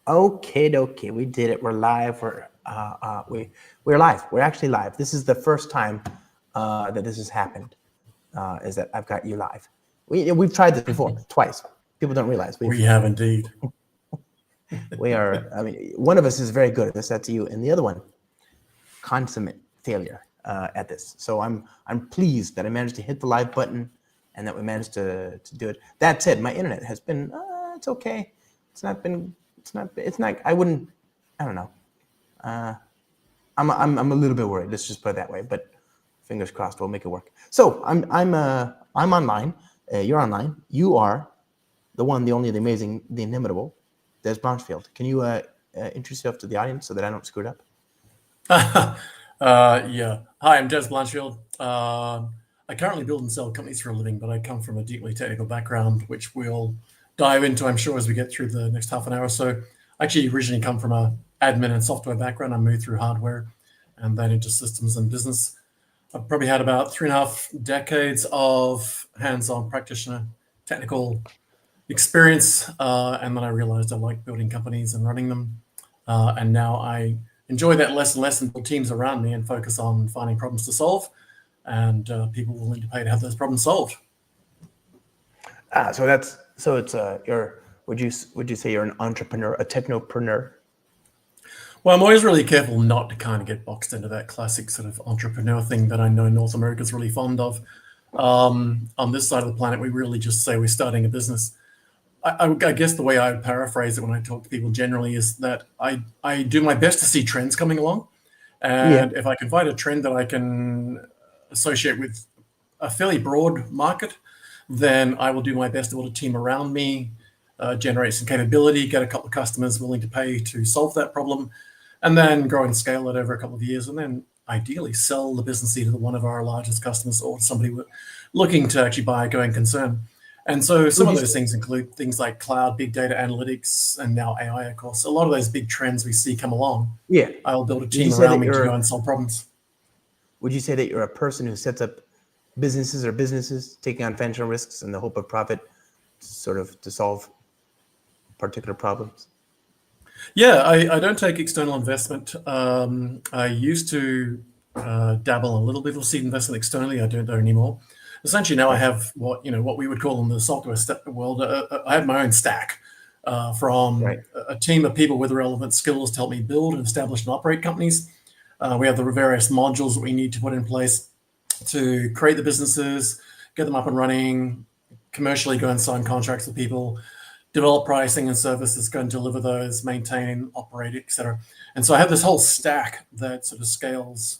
Okay, we did it. We're live. We're live. We're actually live. This is the first time that this has happened. Is that I've got you live. We've tried this before twice. People don't realize we have indeed. We are. I mean, one of us is very good at this. That's you, and the other one, consummate failure at this. So I'm pleased that I managed to hit the live button, and that we managed to do it. That said, my internet has been. It's okay. It's not been. It's not. I wouldn't. I don't know. I'm a little bit worried. Let's just put it that way. But fingers crossed, we'll make it work. So I'm online. You're online. You are the one, the only, the amazing, the inimitable, Dez Blanchfield. Can you introduce yourself to the audience so that I don't screw it up? Yeah. Hi, I'm Dez Blanchfield. I currently build and sell companies for a living, but I come from a deeply technical background, which we'll dive into, I'm sure, as we get through the next half an hour or so. I actually originally come from a admin and software background. I moved through hardware and then into systems and business. I've probably had about 3.5 decades of hands-on practitioner technical experience, and then I realized I like building companies and running them. And now I enjoy that less and less and build teams around me and focus on finding problems to solve and people willing to pay to have those problems solved. Would you say you're an entrepreneur, a technopreneur? Well, I'm always really careful not to kind of get boxed into that classic sort of entrepreneur thing that I know North America's really fond of. On this side of the planet, we really just say we're starting a business. I guess the way I would paraphrase it when I talk to people generally is that I do my best to see trends coming along. And if I can find a trend that I can associate with a fairly broad market, then I will do my best to build a team around me, generate some capability, get a couple of customers willing to pay to solve that problem, and then grow and scale it over a couple of years, and then ideally sell the business either to one of our largest customers or somebody looking to actually buy a going concern. And so some of those things include things like cloud, big data analytics, and now AI, of course. A lot of those big trends we see come along. Yeah. I'll build a team around me to go and solve problems. Would you say that you're a person who sets up businesses taking on financial risks in the hope of profit, sort of to solve particular problems? Yeah, I don't take external investment. I used to dabble a little bit of seed investment externally. I don't do anymore. Essentially, now I have what we would call in the software world. I have my own stack from a team of people with relevant skills to help me build and establish and operate companies. We have the various modules that we need to put in place to create the businesses, get them up and running, commercially go and sign contracts with people, develop pricing and services, go and deliver those, maintain, operate, etc. And so I have this whole stack that sort of scales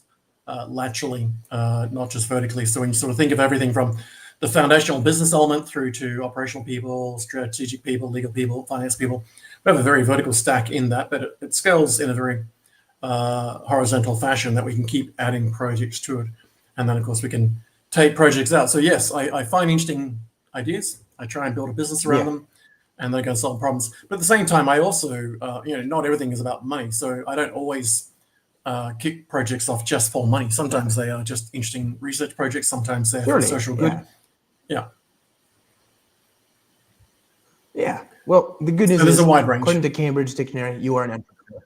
laterally, not just vertically. So when you sort of think of everything from the foundational business element through to operational people, strategic people, legal people, finance people, we have a very vertical stack in that, but it scales in a very horizontal fashion that we can keep adding projects to it. And then, of course, we can take projects out. So yes, I find interesting ideas. I try and build a business around them, and then go solve problems. But at the same time, I also, not everything is about money. So I don't always kick projects off just for money. Sometimes they are just interesting research projects. Sometimes they're for social good. Yeah. Well, the good news is there's a wide range. According to Cambridge Dictionary, you are an entrepreneur.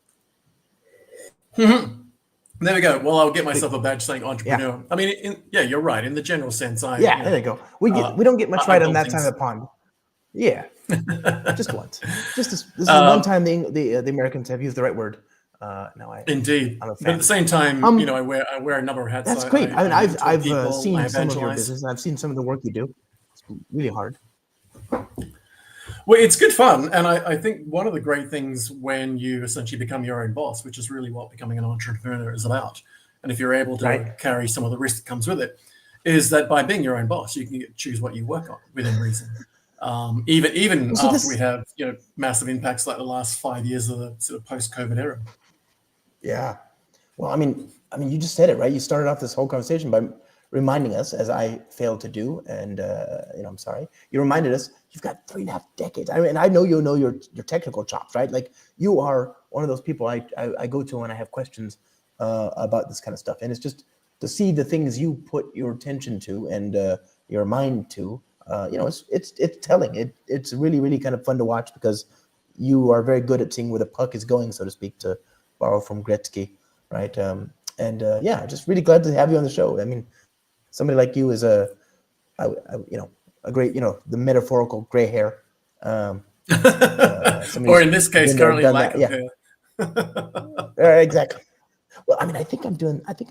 Mm-hmm. There we go. Well, I'll get myself a badge saying entrepreneur. Yeah. I mean, you're right. In the general sense, there you go. We don't get much right on that side of the pond. Yeah, just once. This is one time the Americans have used the right word. Indeed, but at the same time, I wear a number of hats. That's great. I mean, I've seen some of your business, and I've seen some of the work you do. It's really hard. Well, it's good fun, and I think one of the great things when you essentially become your own boss, which is really what becoming an entrepreneur is about, and if you're able to carry some of the risk that comes with it, is that by being your own boss, you can choose what you work on within reason. Even after we have massive impacts like the last 5 years of the sort of post-COVID era. Yeah, well, I mean, you just said it, right? You started off this whole conversation by reminding us, as I failed to do, and I'm sorry. You reminded us you've got 3.5 decades. I mean, I know your technical chops, right? Like you are one of those people I go to when I have questions about this kind of stuff, and it's just to see the things you put your attention to and your mind to. It's telling. It's really, really kind of fun to watch because you are very good at seeing where the puck is going, so to speak, to borrow from Gretzky, right? Yeah, just really glad to have you on the show. I mean, somebody like you is a great, the metaphorical gray hair. Or in this case, been there, currently done lack that. of Yeah, hair. exactly. Well, I mean, I think I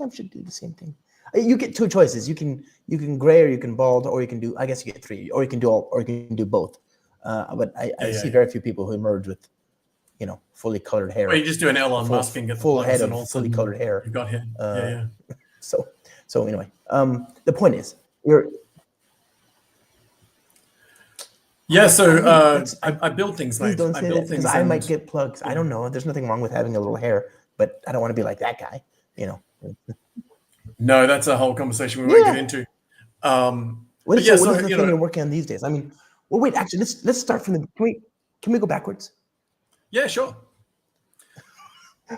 should do the same thing. You get two choices. You can gray, or you can bald, or you can do. I guess you get three, or you can do all, or you can do both. But I see very few people who emerge with, fully colored hair. Or you just do an Elon Musk and get the full plugs head and of all of a fully sudden colored hair. you've got hair. Yeah. So anyway, the point is, you're. Yeah, so I build things, Please mate. don't I say build that, because things I might get plugs. I don't know. There's nothing wrong with having a little hair, but I don't want to be like that guy. No, that's a whole conversation we won't get into. What is the thing you're working on these days? I mean, well, wait. Actually, let's start from the. Can we go backwards? Yeah, sure.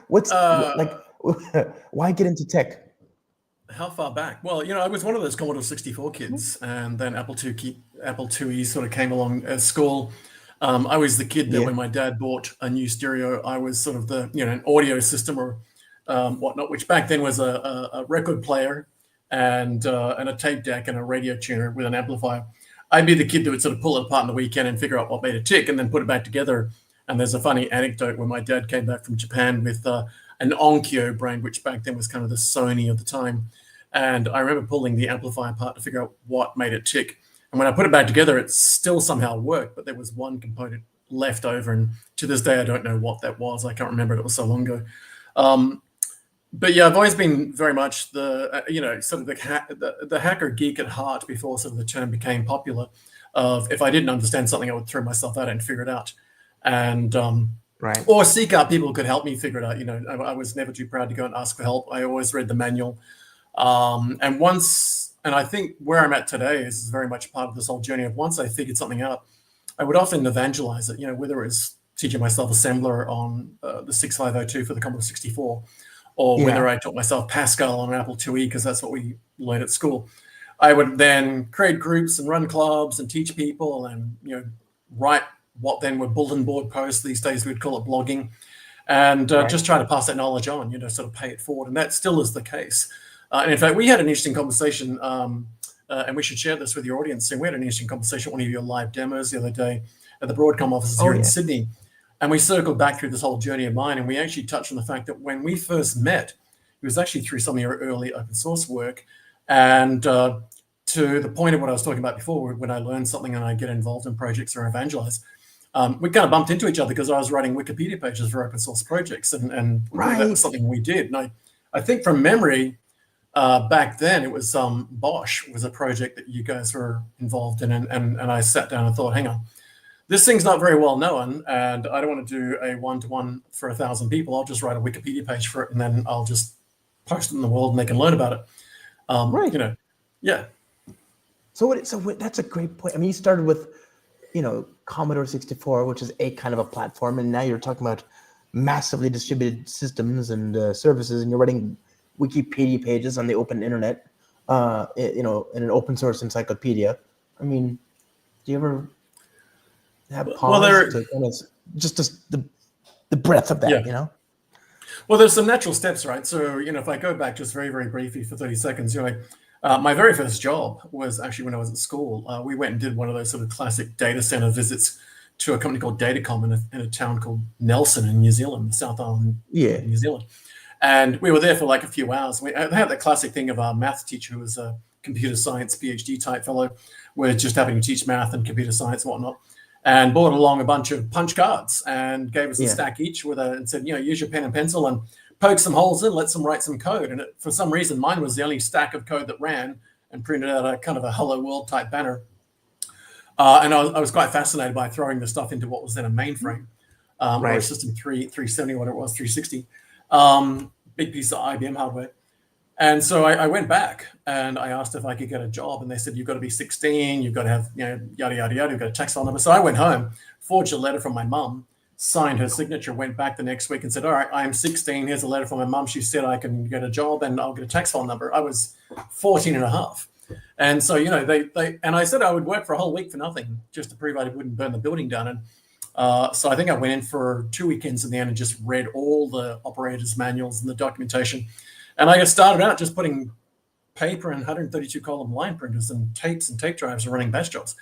What's why get into tech? How far back? Well, I was one of those Commodore 64 kids, and then Apple IIe sort of came along at school. I was the kid that when my dad bought a new stereo, I was sort of the an audio system or whatnot, which back then was a record player and a tape deck and a radio tuner with an amplifier. I'd be the kid that would sort of pull it apart on the weekend and figure out what made it tick, and then put it back together. And there's a funny anecdote when my dad came back from Japan with an Onkyo brand, which back then was kind of the Sony of the time. And I remember pulling the amplifier apart to figure out what made it tick. And when I put it back together, it still somehow worked, but there was one component left over. And to this day, I don't know what that was. I can't remember. It was so long ago. But yeah, I've always been very much the, sort of the hacker geek at heart before sort of the term became popular. Of if I didn't understand something, I would throw myself at it and figure it out. And right. Or seek out people who could help me figure it out. I was never too proud to go and ask for help. I always read the manual. And I think where I'm at today is very much part of this whole journey of once I figured something out, I would often evangelize it, whether it's teaching myself assembler on the 6502 for the Commodore 64, or whether I taught myself Pascal on an Apple IIe, because that's what we learned at school. I would then create groups and run clubs and teach people and, write what then were bulletin board posts. These days we'd call it blogging, and just try to pass that knowledge on, sort of pay it forward. And that still is the case. And in fact, we had an interesting conversation, and we should share this with your audience soon. We had an interesting conversation at one of your live demos the other day at the Broadcom offices here in Sydney. And we circled back through this whole journey of mine, and we actually touched on the fact that when we first met, it was actually through some of your early open source work. And to the point of what I was talking about before, when I learn something and I get involved in projects or evangelize, we kind of bumped into each other because I was writing Wikipedia pages for open source projects, and that was something we did. And I think from memory, back then it was Bosch was a project that you guys were involved in, and I sat down and thought, hang on, this thing's not very well known, and I don't want to do a one-to-one for 1,000 people. I'll just write a Wikipedia page for it, and then I'll just post it in the world and they can learn about it. Yeah. So that's a great point. I mean, you started with, Commodore 64, which is a kind of a platform, and now you're talking about massively distributed systems and services, and you're writing Wikipedia pages on the open internet, in an open source encyclopedia. I mean, do you ever have pause to kind of just the breadth of that, Well, there's some natural steps, right? So, if I go back just very, very briefly for 30 seconds, my very first job was actually when I was at school. We went and did one of those sort of classic data center visits to a company called Datacom in a town called Nelson in New Zealand, the South Island of New Zealand. And we were there for like a few hours. They had that classic thing of our math teacher, who was a computer science PhD type fellow, was just having to teach math and computer science and whatnot, and brought along a bunch of punch cards and gave us a stack each and said, use your pen and pencil and poke some holes in, let them write some code. And for some reason, mine was the only stack of code that ran, and printed out a kind of a hello world type banner. And I was quite fascinated by throwing the stuff into what was then a mainframe, or a System 370, whatever it was, 360, big piece of IBM hardware. And so I went back and I asked if I could get a job, and they said, you've got to be 16, you've got to have, yada, yada, yada, you've got a tax file number. So I went home, forged a letter from my mum, signed her signature, went back the next week and said, all right, I'm 16. Here's a letter from my mum. She said I can get a job and I'll get a tax file number. I was 14 and a half. And so, and I said I would work for a whole week for nothing just to prove I wouldn't burn the building down. And So I think I went in for 2 weekends in the end and just read all the operators' manuals and the documentation. And I got started out just putting paper and 132 column line printers and tapes and tape drives and running batch jobs.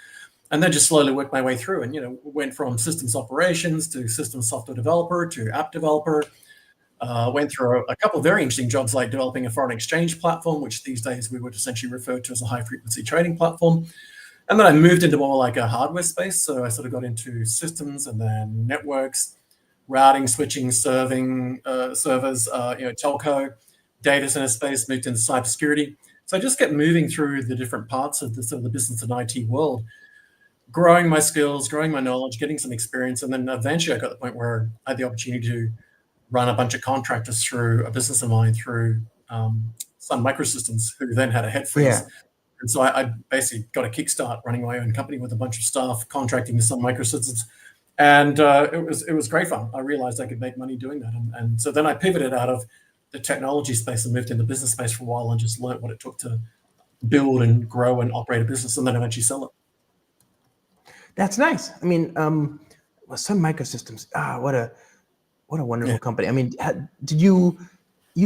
And then just slowly worked my way through and, went from systems operations to systems software developer to app developer. Went through a couple of very interesting jobs like developing a foreign exchange platform, which these days we would essentially refer to as a high frequency trading platform. And then I moved into more like a hardware space. So I sort of got into systems and then networks, routing, switching, serving, servers, telco, data center space, moved into cybersecurity. So I just kept moving through the different parts of the sort of the business and IT world, growing my skills, growing my knowledge, getting some experience. And then eventually I got to the point where I had the opportunity to run a bunch of contractors through a business of mine through Sun Microsystems, who then had a head freeze. Yeah. And so I basically got a kickstart running my own company with a bunch of staff, contracting with Sun Microsystems. And it was great fun. I realized I could make money doing that. And so then I pivoted out of the technology space and moved into the business space for a while and just learned what it took to build and grow and operate a business and then eventually sell it. That's nice. I mean, Sun Microsystems. What a wonderful company. I mean, did you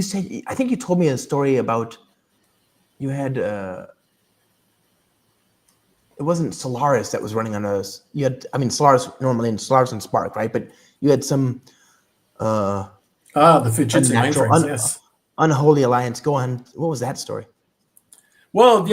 said, I think you told me a story about you had, it wasn't Solaris that was running on those. You had, I mean, Solaris normally in Solaris and Spark, right? But you had some, the Fujitsu mainframes, yes. Unholy alliance. Go on. What was that story? Well,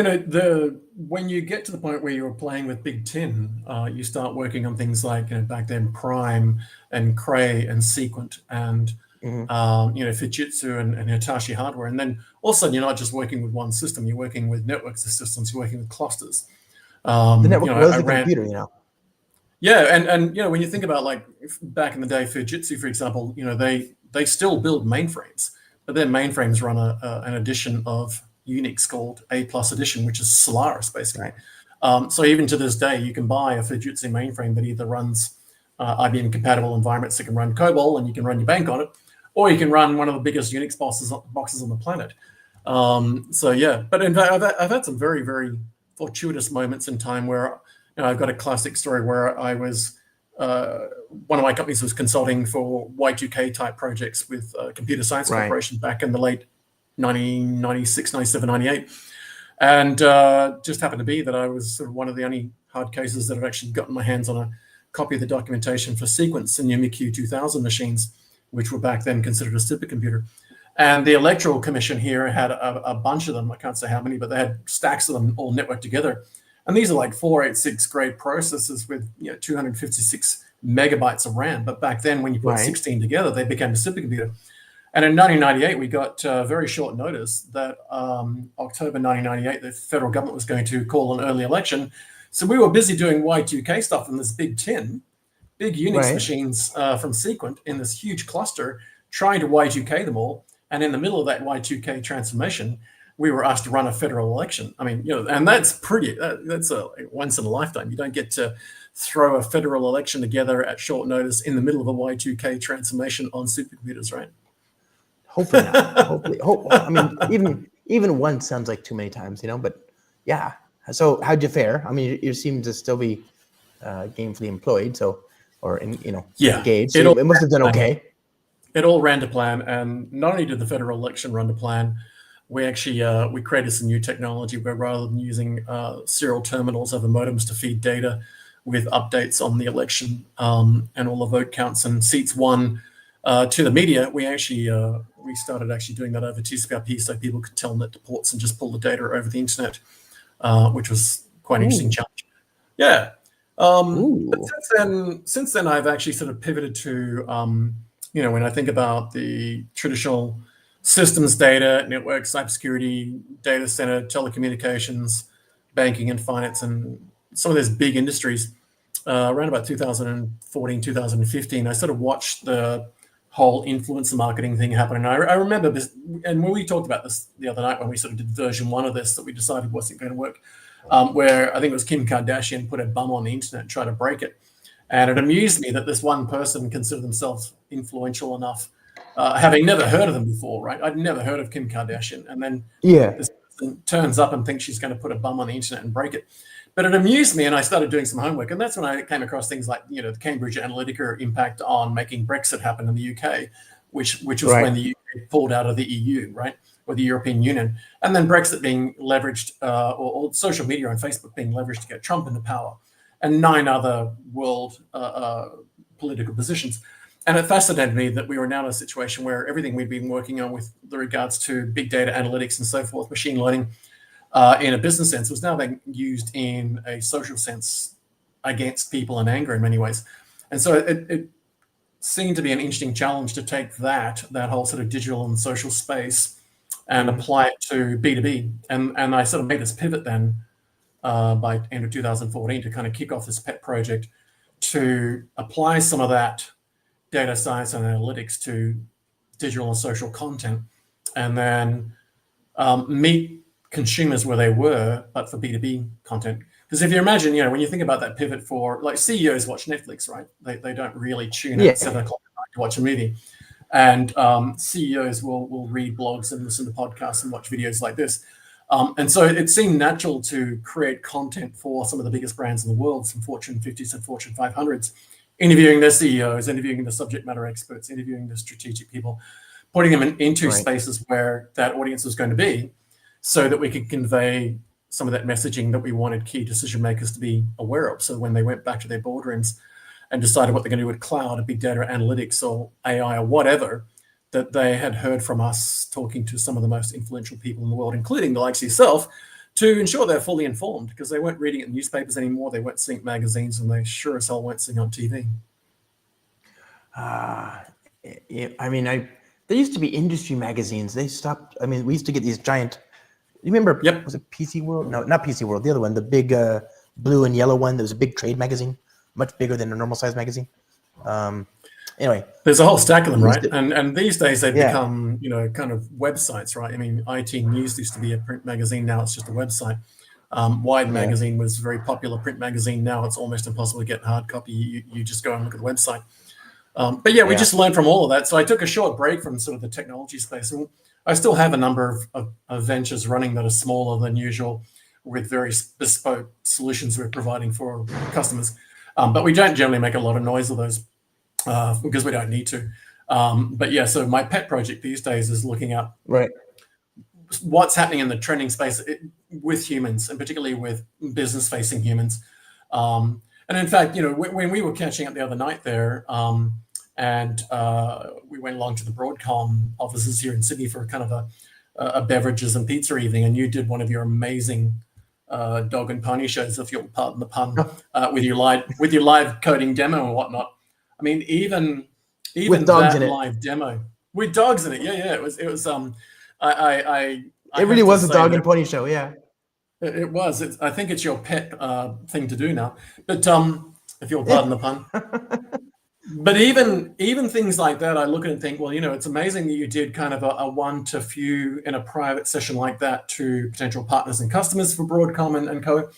when you get to the point where you're playing with Big Tin, you start working on things like back then Prime and Cray and Sequent and Fujitsu and Hitachi hardware, and then all of a sudden you're not just working with one system; you're working with networks of systems. You're working with clusters. The network was the computer, Yeah, and when you think about like back in the day, Fujitsu, for example, they still build mainframes, but their mainframes run an edition of Unix called A+ edition, which is Solaris basically. So even to this day, you can buy a Fujitsu mainframe that either runs IBM compatible environments that can run COBOL and you can run your bank on it, or you can run one of the biggest Unix boxes on the planet. So yeah, but in fact, I've had some very, very fortuitous moments in time where I've got a classic story where I was one of my companies was consulting for Y2K type projects with Computer Science Corporation back in the late 1996, 97, 98. And just happened to be that I was sort of one of the only hard cases that had actually gotten my hands on a copy of the documentation for Sequence and YumiQ 2000 machines, which were back then considered a supercomputer. And the Electoral Commission here had a bunch of them. I can't say how many, but they had stacks of them all networked together. And these are like 486 grade processors with 256 megabytes of RAM. But back then, when you put 16 together, they became a supercomputer. And in 1998, we got very short notice that October 1998, the federal government was going to call an early election. So we were busy doing Y2K stuff in this big Unix machines from Sequent in this huge cluster, trying to Y2K them all. And in the middle of that Y2K transformation, we were asked to run a federal election. I mean, and that's that's a once in a lifetime. You don't get to throw a federal election together at short notice in the middle of a Y2K transformation on supercomputers, right? Hopefully not. I mean, even once sounds like too many times, but yeah. So how'd you fare? I mean, you seem to still be gainfully employed, engaged. So it must have done okay. It all ran to plan, and not only did the federal election run to plan, we actually we created some new technology where rather than using serial terminals over modems to feed data with updates on the election and all the vote counts and seats won to the media, we actually we started actually doing that over TCP/IP so people could telnet to ports and just pull the data over the internet, which was quite an interesting challenge. Yeah. But since then, I've actually sort of pivoted to, when I think about the traditional systems data, network, cybersecurity, data center, telecommunications, banking and finance, and some of those big industries, around about 2014, 2015, I sort of watched the whole influencer marketing thing happen. And I remember this, and when we talked about this the other night when we sort of did version 1 of this that we decided wasn't going to work, where I think it was Kim Kardashian put a bum on the internet and tried to break it. And it amused me that this one person considered themselves influential enough, having never heard of them before, right? I'd never heard of Kim Kardashian. And then this person turns up and thinks she's going to put a bum on the internet and break it. But it amused me, and I started doing some homework, and that's when I came across things like, the Cambridge Analytica impact on making Brexit happen in the UK, which was when the UK pulled out of the EU, right, or the European Union, and then Brexit being leveraged, or social media and Facebook being leveraged to get Trump into power, and 9 other world political positions. And it fascinated me that we were now in a situation where everything we'd been working on with regards to big data analytics and so forth, machine learning, in a business sense, was now being used in a social sense against people in anger in many ways. And so it seemed to be an interesting challenge to take that whole sort of digital and social space and apply it to B2B. And I sort of made this pivot then by end of 2014 to kind of kick off this pet project to apply some of that data science and analytics to digital and social content, and then meet consumers where they were, but for B2B content. Because if you imagine, when you think about that pivot for, like, CEOs watch Netflix, right? They don't really tune at 7 o'clock at night to watch a movie. And CEOs will read blogs and listen to podcasts and watch videos like this. And so it seemed natural to create content for some of the biggest brands in the world, from Fortune 50s and Fortune 500s, interviewing their CEOs, interviewing the subject matter experts, interviewing the strategic people, putting them into spaces where that audience was going to be, so that we could convey some of that messaging that we wanted key decision makers to be aware of. So when they went back to their boardrooms and decided what they're going to do with cloud or big data analytics or AI or whatever, that they had heard from us talking to some of the most influential people in the world, including the likes of yourself, to ensure they're fully informed, because they weren't reading it in newspapers anymore, they weren't seeing magazines, and they sure as hell weren't seeing on TV. There used to be industry magazines. They stopped. We used to get these giant. You remember? Yep. Was it PC World? No, not PC World. The other one, the big blue and yellow one. There was a big trade magazine, much bigger than a normal size magazine. Anyway, there's a whole stack of them, right? And these days they've become, kind of websites, right? IT News used to be a print magazine. Now it's just a website. Wide magazine was a very popular print magazine. Now it's almost impossible to get hard copy. You just go and look at the website. But we just learned from all of that. So I took a short break from sort of the technology space. And I still have a number of ventures running that are smaller than usual, with very bespoke solutions we're providing for customers. But we don't generally make a lot of noise of those because we don't need to. So my pet project these days is looking at what's happening in the trending space with humans, and particularly with business-facing humans. And in fact, when we were catching up the other night there, and we went along to the Broadcom offices here in Sydney for kind of a beverages and pizza evening, and you did one of your amazing dog and pony shows, if you'll pardon the pun, with your live coding demo and whatnot. Even with dogs in it, live demo with dogs in it, it was. It really was a dog and pony show, It was. I think it's your pet thing to do now, but if you'll pardon the pun. But even things like that, I look at it and think, well, it's amazing that you did kind of a one to few in a private session like that to potential partners and customers for Broadcom and Co,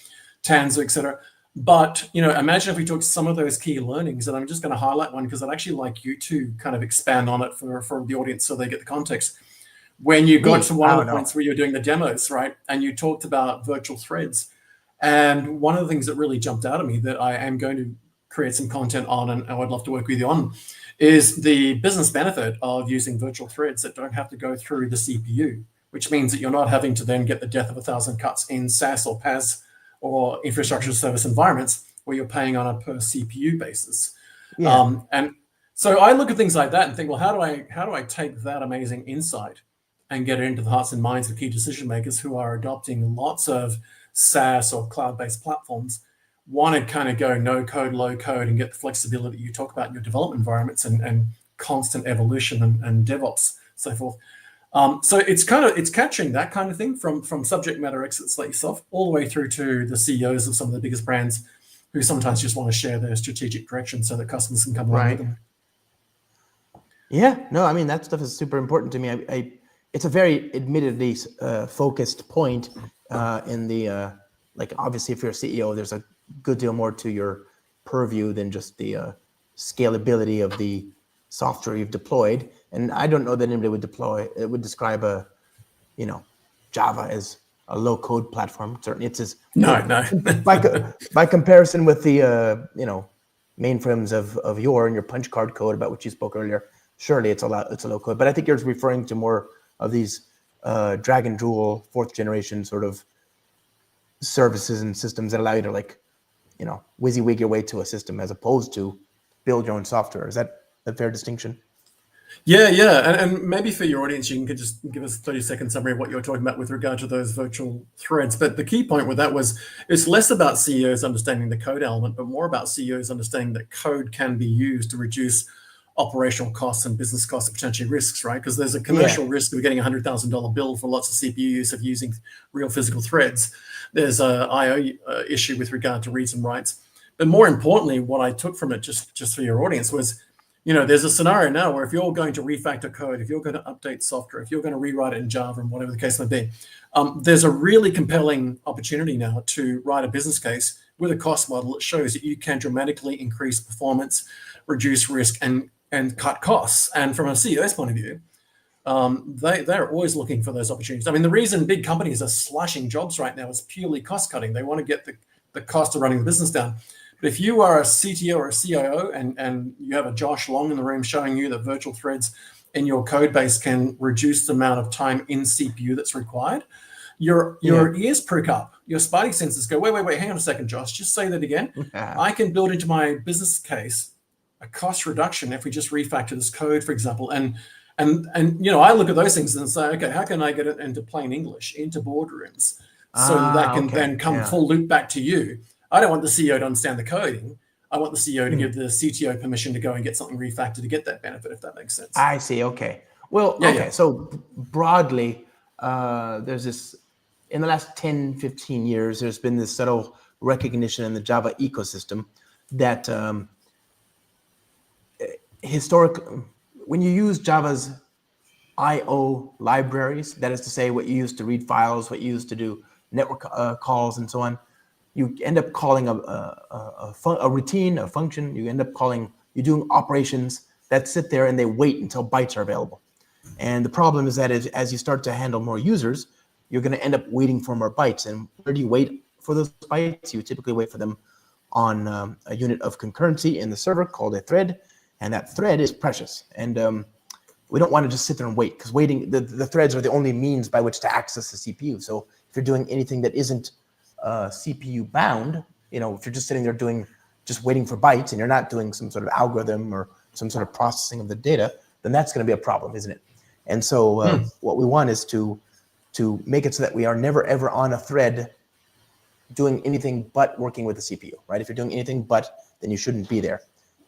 Tanzu, etc. But imagine if we took some of those key learnings, and I'm just going to highlight one because I'd actually like you to kind of expand on it for the audience so they get the context. When you got to one of the points where you're doing the demos, right, and you talked about virtual threads, and one of the things that really jumped out at me that I am going to create some content on, and I would love to work with you on, is the business benefit of using virtual threads that don't have to go through the CPU, which means that you're not having to then get the death of 1,000 cuts in SaaS or PaaS or infrastructure service environments where you're paying on a per CPU basis. And so I look at things like that and think, well, how do I take that amazing insight and get it into the hearts and minds of key decision makers who are adopting lots of SaaS or cloud-based platforms, want to kind of go no code, low code, and get the flexibility you talk about in your development environments and constant evolution and DevOps, so forth. So it's capturing that kind of thing from subject matter experts like yourself all the way through to the CEOs of some of the biggest brands who sometimes just want to share their strategic direction so that customers can come along with them. Yeah, no, that stuff is super important to me. It's a very admittedly focused point in the obviously if you're a CEO, there's a good deal more to your purview than just the scalability of the software you've deployed. And I don't know that anybody would describe Java as a low code platform. Certainly, it's as No, no. by comparison with the mainframes of yore and your punch card code about which you spoke earlier. Surely it's a low code, but I think you're referring to more of these drag and drool 4th generation sort of services and systems that allow you to WYSIWYG your way to a system as opposed to build your own software. Is that a fair distinction? Yeah, and maybe for your audience, you can just give us a 30-second summary of what you're talking about with regard to those virtual threads. But the key point with that was it's less about CEOs understanding the code element, but more about CEOs understanding that code can be used to reduce operational costs and business costs and potentially risks, right? Because there's a commercial risk of getting a $100,000 bill for lots of CPU use of using real physical threads. There's a IO issue with regard to reads and writes. But more importantly, what I took from it, just for your audience, was there's a scenario now where if you're going to refactor code, if you're going to update software, if you're going to rewrite it in Java and whatever the case may be, there's a really compelling opportunity now to write a business case with a cost model that shows that you can dramatically increase performance, reduce risk, and cut costs. And from a CEO's point of view, they're always looking for those opportunities. I mean, the reason big companies are slashing jobs right now is purely cost cutting. They want to get the cost of running the business down. But if you are a CTO or a CIO and you have a Josh Long in the room showing you that virtual threads in your code base can reduce the amount of time in CPU that's required, your ears prick up. Your spidey senses go, wait, hang on a second, Josh, just say that again. I can build into my business case a cost reduction if we just refactor this code, for example. And I look at those things and say, okay, how can I get it into plain English, into boardrooms, so that can then come full loop back to you? I don't want the CEO to understand the coding. I want the CEO to give the CTO permission to go and get something refactored to get that benefit, if that makes sense. I see. Okay. Well, okay. So broadly, there's this, in the last 10, 15 years, there's been this subtle recognition in the Java ecosystem that when you use Java's I/O libraries, that is to say what you use to read files, what you use to do network calls and so on, you end up calling a routine, a function. You end up you're doing operations that sit there and they wait until bytes are available. And the problem is that as you start to handle more users, you're going to end up waiting for more bytes. And where do you wait for those bytes? You typically wait for them on a unit of concurrency in the server called a thread. And that thread is precious. And we don't want to just sit there and wait, because waiting, the threads are the only means by which to access the CPU. So if you're doing anything that isn't CPU bound, if you're just sitting there just waiting for bytes and you're not doing some sort of algorithm or some sort of processing of the data, then that's going to be a problem, isn't it? And so what we want is to make it so that we are never ever on a thread doing anything but working with the CPU, right? If you're doing anything but, then you shouldn't be there.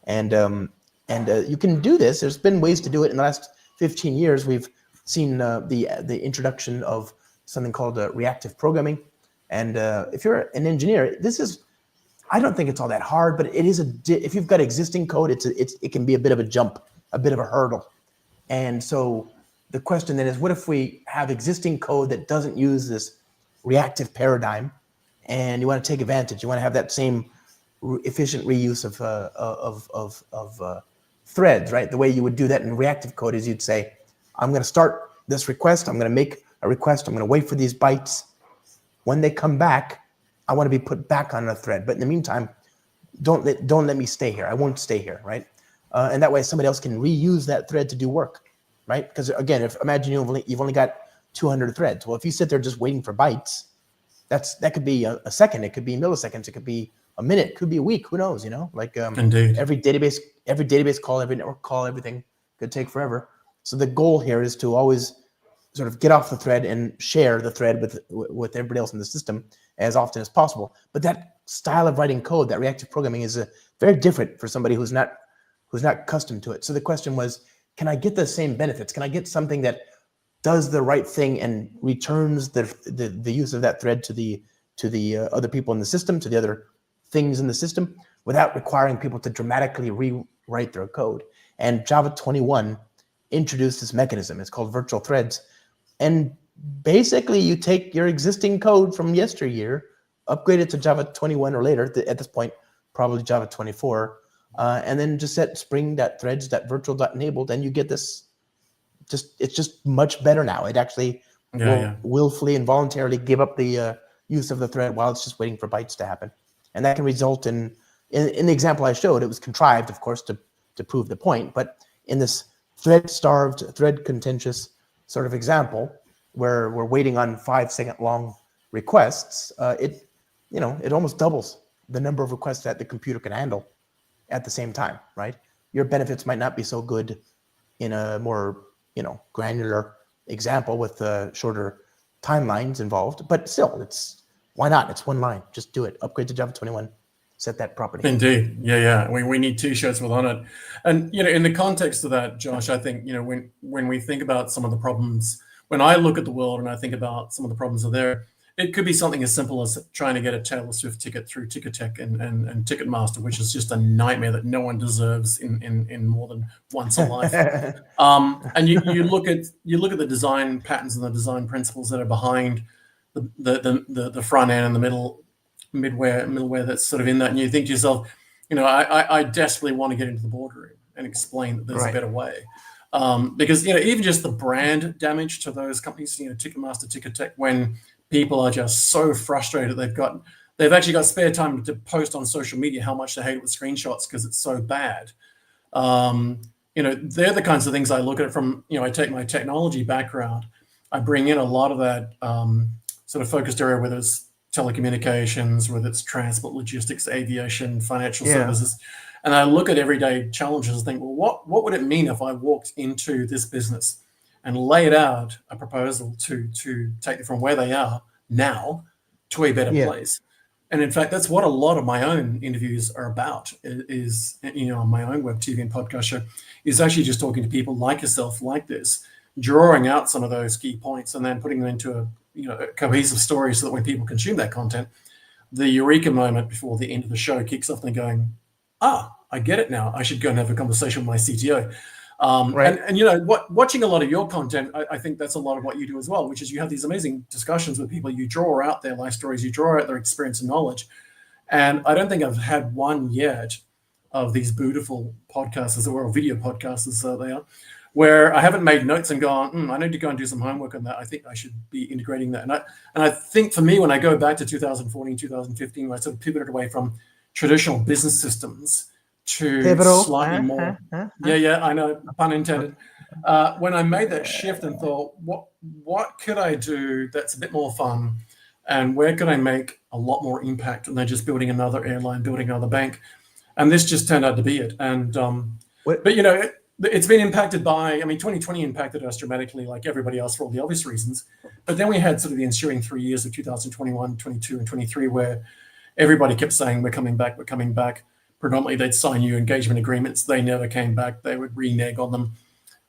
And you can do this. There's been ways to do it. In the last 15 years, we've seen the introduction of something called reactive programming. And if you're an engineer, I don't think it's all that hard, but it is if you've got existing code, it can be a bit of a jump, a bit of a hurdle. And so the question then is, what if we have existing code that doesn't use this reactive paradigm, and you want to take advantage? You want to have that same efficient reuse of threads, right? The way you would do that in reactive code is you'd say, I'm going to start this request. I'm going to make a request. I'm going to wait for these bytes. When they come back, I want to be put back on a thread. But in the meantime, don't let me stay here. I won't stay here, right? And that way somebody else can reuse that thread to do work, right? Because again, imagine you've only got 200 threads. Well, if you sit there just waiting for bytes, that could be a second. It could be milliseconds. It could be a minute. It could be a week. Who knows? Indeed. Every database call, every network call, everything could take forever. So the goal here is to always sort of get off the thread and share the thread with everybody else in the system as often as possible. But that style of writing code, that reactive programming, is very different for somebody who's not accustomed to it. So the question was, can I get the same benefits? Can I get something that does the right thing and returns the use of that thread to the other people in the system, to the other things in the system, without requiring people to dramatically rewrite their code? And Java 21 introduced this mechanism. It's called virtual threads. And basically, you take your existing code from yesteryear, upgrade it to Java 21 or later, at this point, probably Java 24, and then just set Spring .threads .virtual.enabled, and you get this. It's just much better now. It actually will willfully and voluntarily give up the use of the thread while it's just waiting for bytes to happen. And that can result in the example I showed, it was contrived, of course, to prove the point, but in this thread-starved, thread-contentious sort of example, where we're waiting on 5-second long requests, it almost doubles the number of requests that the computer can handle at the same time, right? Your benefits might not be so good in a more, granular example with shorter timelines involved, but still, why not? It's one line. Just do it. Upgrade to Java 21. Set that property. Indeed. Yeah. We need t-shirts with on it. And, in the context of that, Josh, I think, when we think about some of the problems, when I look at the world and I think about some of the problems that are there, it could be something as simple as trying to get a Taylor Swift ticket through Ticketek and Ticketmaster, which is just a nightmare that no one deserves in more than once in life. And you look at the design patterns and the design principles that are behind the front end and the middleware that's sort of in that, and you think to yourself, I desperately want to get into the boardroom and explain that there's a better way. Because even just the brand damage to those companies, Ticketmaster, Ticketek, when people are just so frustrated, they've actually got spare time to post on social media how much they hate it with screenshots because it's so bad. They're the kinds of things I look at from, I take my technology background, I bring in a lot of that sort of focused area, whether it's telecommunications, whether it's transport, logistics, aviation, financial services. And I look at everyday challenges and think, well, what would it mean if I walked into this business and laid out a proposal to take them from where they are now to a better place? And in fact, that's what a lot of my own interviews are about, is on my own web TV and podcast show, is actually just talking to people like yourself, like this, drawing out some of those key points and then putting them into a cohesive story so that when people consume that content, the eureka moment before the end of the show kicks off and they're going, I get it now. I should go and have a conversation with my CTO. And watching a lot of your content, I think that's a lot of what you do as well, which is you have these amazing discussions with people. You draw out their life stories, you draw out their experience and knowledge. And I don't think I've had one yet of these Bootiful podcasts, as it were, or video podcasts as they are, where I haven't made notes and gone, I need to go and do some homework on that. I think I should be integrating that. And I think for me, when I go back to 2014, 2015, when I sort of pivoted away from traditional business systems to slightly more. Yeah, I know, pun intended. When I made that shift and thought, what could I do that's a bit more fun, and where could I make a lot more impact than just building another airline, building another bank? And this just turned out to be it. And it's been impacted by, 2020 impacted us dramatically, like everybody else, for all the obvious reasons. But then we had sort of the ensuing 3 years of 2021, 22, and 23, where everybody kept saying, we're coming back. Predominantly, they'd sign new engagement agreements. They never came back. They would renege on them.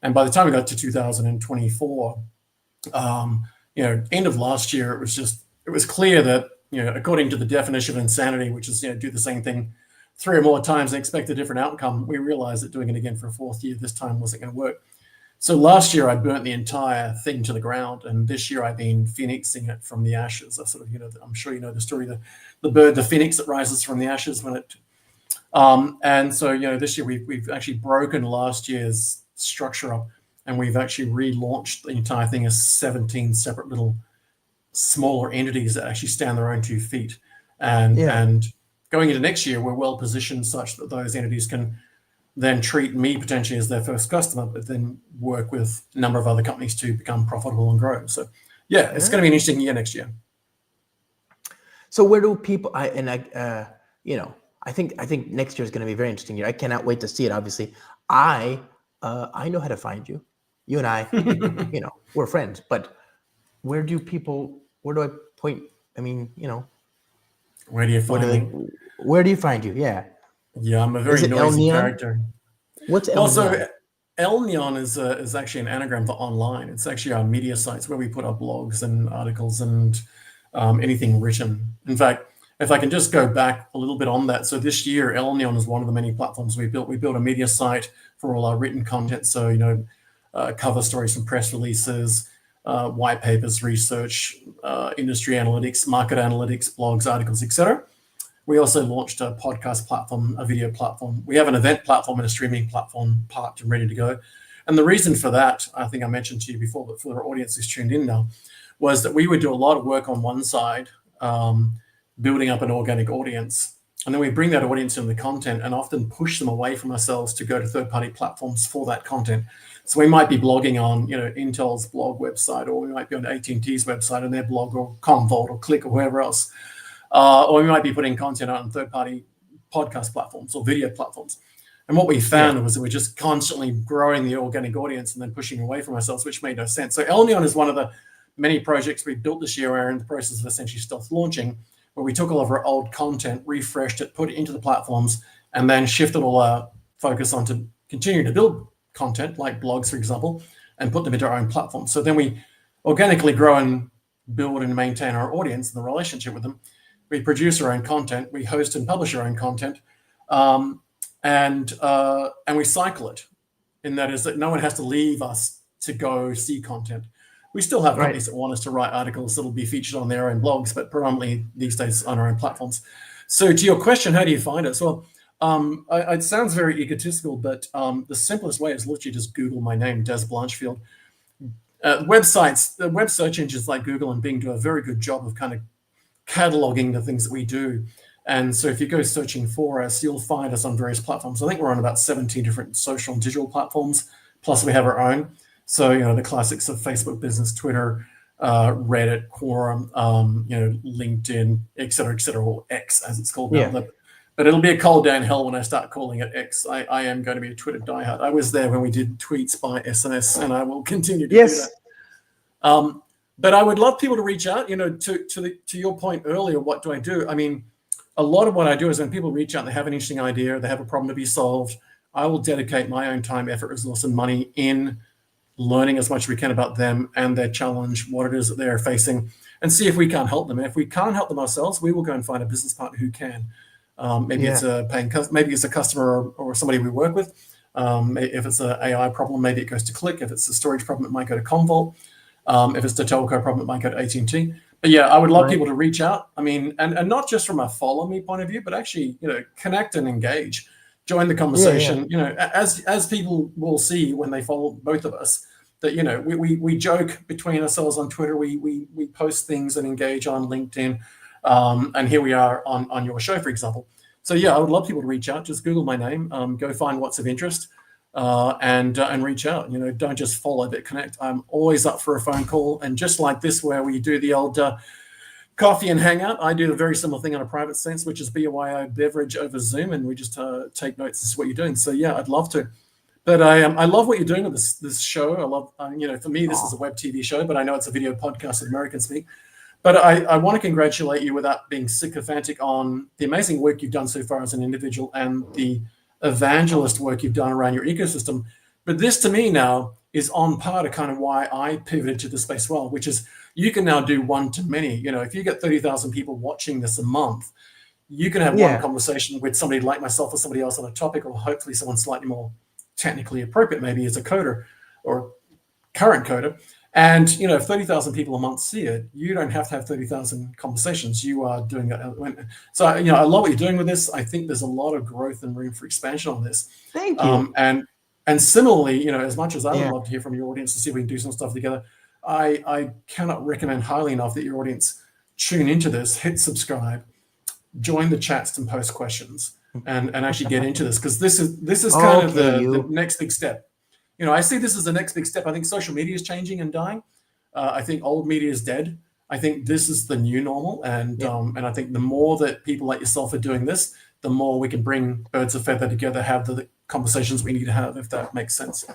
And by the time we got to 2024, end of last year, it was clear that, according to the definition of insanity, which is, do the same thing 3 or more times and expect a different outcome, we realized that doing it again for a 4th year this time wasn't going to work. So last year I burnt the entire thing to the ground, and this year I've been phoenixing it from the ashes. I sort of, I'm sure you know the story, the bird, the phoenix that rises from the ashes when it. And so this year we've actually broken last year's structure up, and we've actually relaunched the entire thing as 17 separate little smaller entities that actually stand their own 2 feet. And going into next year, we're well positioned such that those entities can then treat me potentially as their first customer, but then work with a number of other companies to become profitable and grow. So, it's going to be an interesting year next year. So where do people? I think next year is going to be a very interesting year. I cannot wait to see it. Obviously, I know how to find you. You and I, we're friends. But where do I point? Where do you find me? Where do you find you? Yeah. Yeah, I'm a very noisy character. What's El Neon? Also, El Neon is actually an anagram for online. It's actually our media sites where we put our blogs and articles and anything written. In fact, if I can just go back a little bit on that. So this year, El Neon is one of the many platforms we built. We built a media site for all our written content. So, cover stories from press releases, white papers, research, industry analytics, market analytics, blogs, articles, etc. We also launched a podcast platform, a video platform. We have an event platform and a streaming platform parked and ready to go. And the reason for that, I think I mentioned to you before, but for our audience who's tuned in now, was that we would do a lot of work on one side, building up an organic audience. And then we bring that audience into the content and often push them away from ourselves to go to third-party platforms for that content. So we might be blogging on, Intel's blog website, or we might be on AT&T's website and their blog, or Commvault or Click or wherever else. Or we might be putting content out on third-party podcast platforms or video platforms. And what we found was that we're just constantly growing the organic audience and then pushing away from ourselves, which made no sense. So Elnion is one of the many projects we built this year. We're in the process of essentially stealth launching, where we took all of our old content, refreshed it, put it into the platforms, and then shifted all our focus onto continuing to build content, like blogs, for example, and put them into our own platform. So then we organically grow and build and maintain our audience and the relationship with them. We produce our own content, we host and publish our own content, and we cycle it. And that is that no one has to leave us to go see content. We still have companies that want us to write articles that'll be featured on their own blogs, but predominantly these days on our own platforms. So to your question, how do you find us? Well, it sounds very egotistical, but the simplest way is literally just Google my name, Dez Blanchfield. The web search engines like Google and Bing do a very good job of kind of cataloging the things that we do. And so if you go searching for us, you'll find us on various platforms. I think we're on about 17 different social and digital platforms, plus we have our own. So, the classics of Facebook Business, Twitter, Reddit, Quorum, LinkedIn, et cetera, or X as it's called now. But it'll be a cold day in hell when I start calling it X. I am going to be a Twitter diehard. I was there when we did tweets by SMS, and I will continue to do that. But I would love people to reach out. To your point earlier, what do I do? I mean, a lot of what I do is when people reach out, they have an interesting idea, they have a problem to be solved, I will dedicate my own time, effort, resource, and money in learning as much as we can about them and their challenge, what it is that they're facing, and see if we can't help them. And if we can't help them ourselves, we will go and find a business partner who can. Maybe it's a paying, maybe it's a customer or somebody we work with. If it's an AI problem, maybe it goes to Click. If it's a storage problem, it might go to Commvault. If it's the telco problem, it might go to AT&T. But yeah, I would love people to reach out. I mean, and not just from a follow me point of view, but actually, connect and engage, join the conversation. As people will see when they follow both of us, that we joke between ourselves on Twitter. We post things and engage on LinkedIn, and here we are on your show, for example. So yeah, I would love people to reach out. Just Google my name, go find what's of interest, and reach out. Don't just follow, but connect. I'm always up for a phone call, and just like this, where we do the old coffee and hangout, I do a very similar thing in a private sense, which is BYO beverage over Zoom, and we just take notes. This is what you're doing. So yeah, I'd love to. But I love what you're doing with this show. I love, for me, this is a web TV show, but I know it's a video podcast that Americans speak. But I want to congratulate you without being sycophantic on the amazing work you've done so far as an individual and the evangelist work you've done around your ecosystem. But this to me now is on par to kind of why I pivoted to the space well, which is you can now do one to many. If you get 30,000 people watching this a month, you can have one conversation with somebody like myself or somebody else on a topic, or hopefully someone slightly more technically appropriate, maybe as a coder or current coder. And, if 30,000 people a month see it, you don't have to have 30,000 conversations. You are doing it. So, I love what you're doing with this. I think there's a lot of growth and room for expansion on this. Thank you. And similarly, as much as I would love to hear from your audience to see if we can do some stuff together, I cannot recommend highly enough that your audience tune into this, hit subscribe, join the chats and post questions, and actually get into this, because this is kind of the next big step. I see this as the next big step. I think social media is changing and dying. I think old media is dead. I think this is the new normal, and I think the more that people like yourself are doing this, the more we can bring birds of feather together, have the conversations we need to have, if that makes sense.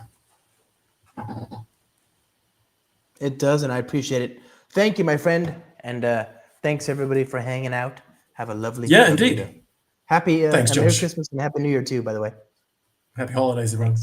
It does, and I appreciate it. Thank you, my friend, and thanks everybody for hanging out. Have a lovely indeed. Happy Thanks, Merry Josh. Christmas and Happy New Year too, by the way. Happy holidays, everyone.